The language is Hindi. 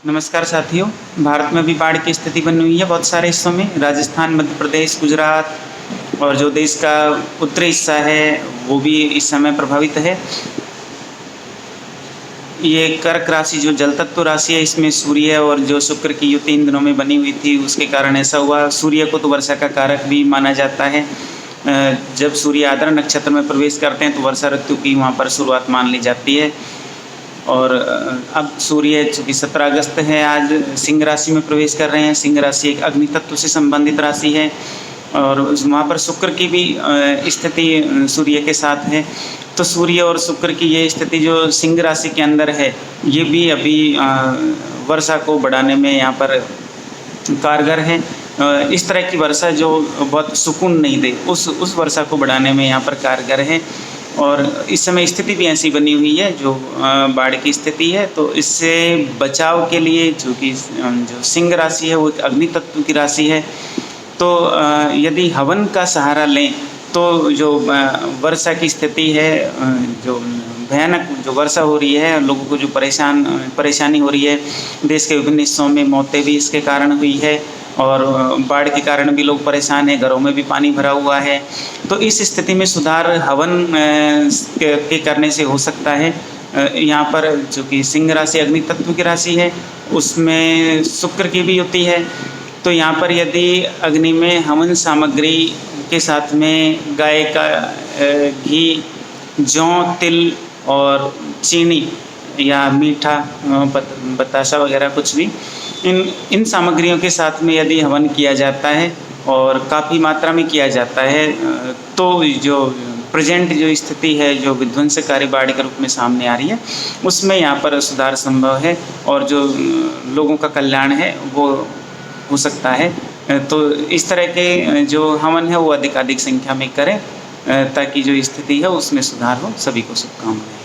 नमस्कार साथियों। भारत में भी बाढ़ की स्थिति बनी हुई है बहुत सारे हिस्सों में। राजस्थान, मध्य प्रदेश, गुजरात और जो देश का उत्तरी हिस्सा है वो भी इस समय प्रभावित है। ये कर्क राशि जो जल तत्व राशि है, इसमें सूर्य और जो शुक्र की युति इन दिनों में बनी हुई थी, उसके कारण ऐसा हुआ। सूर्य को तो वर्षा का कारक भी माना जाता है। जब सूर्य आद्रा नक्षत्र में प्रवेश करते हैं तो वर्षा ऋतु की वहाँ पर शुरुआत मान ली जाती है। और अब सूर्य चूँकि 17 अगस्त है, आज सिंह राशि में प्रवेश कर रहे हैं। सिंह राशि एक अग्नि तत्व से संबंधित राशि है और वहाँ पर शुक्र की भी स्थिति सूर्य के साथ है। तो सूर्य और शुक्र की ये स्थिति जो सिंह राशि के अंदर है, ये भी अभी वर्षा को बढ़ाने में यहाँ पर कारगर है। इस तरह की वर्षा जो बहुत सुकून नहीं दे, उस वर्षा को बढ़ाने में यहाँ पर कारगर है। और इस समय स्थिति भी ऐसी बनी हुई है जो बाढ़ की स्थिति है। तो इससे बचाव के लिए, चूँकि जो सिंह राशि है वो अग्नि तत्व की राशि है, तो यदि हवन का सहारा लें तो जो वर्षा की स्थिति है, जो भयानक जो वर्षा हो रही है, लोगों को जो परेशानी हो रही है, देश के विभिन्न हिस्सों में मौतें भी इसके कारण हुई है और बाढ़ के कारण भी लोग परेशान हैं, घरों में भी पानी भरा हुआ है। तो इस स्थिति में सुधार हवन के करने से हो सकता है। यहाँ पर चूँकि सिंह राशि अग्नि तत्व की राशि है, उसमें शुक्र की भी युति है। तो यहाँ पर यदि अग्नि में हवन सामग्री के साथ में गाय का घी, जौ, तिल और चीनी या मीठा, बतासा वगैरह कुछ भी, इन सामग्रियों के साथ में यदि हवन किया जाता है और काफ़ी मात्रा में किया जाता है, तो जो प्रेजेंट जो स्थिति है, जो विध्वंसकारी बाढ़ के रूप में सामने आ रही है, उसमें यहाँ पर सुधार संभव है और जो लोगों का कल्याण है वो हो सकता है। तो इस तरह के जो हवन है वो अधिक संख्या में करें ताकि जो स्थिति है उसमें सुधार हो। सभी को शुभकामनाएं।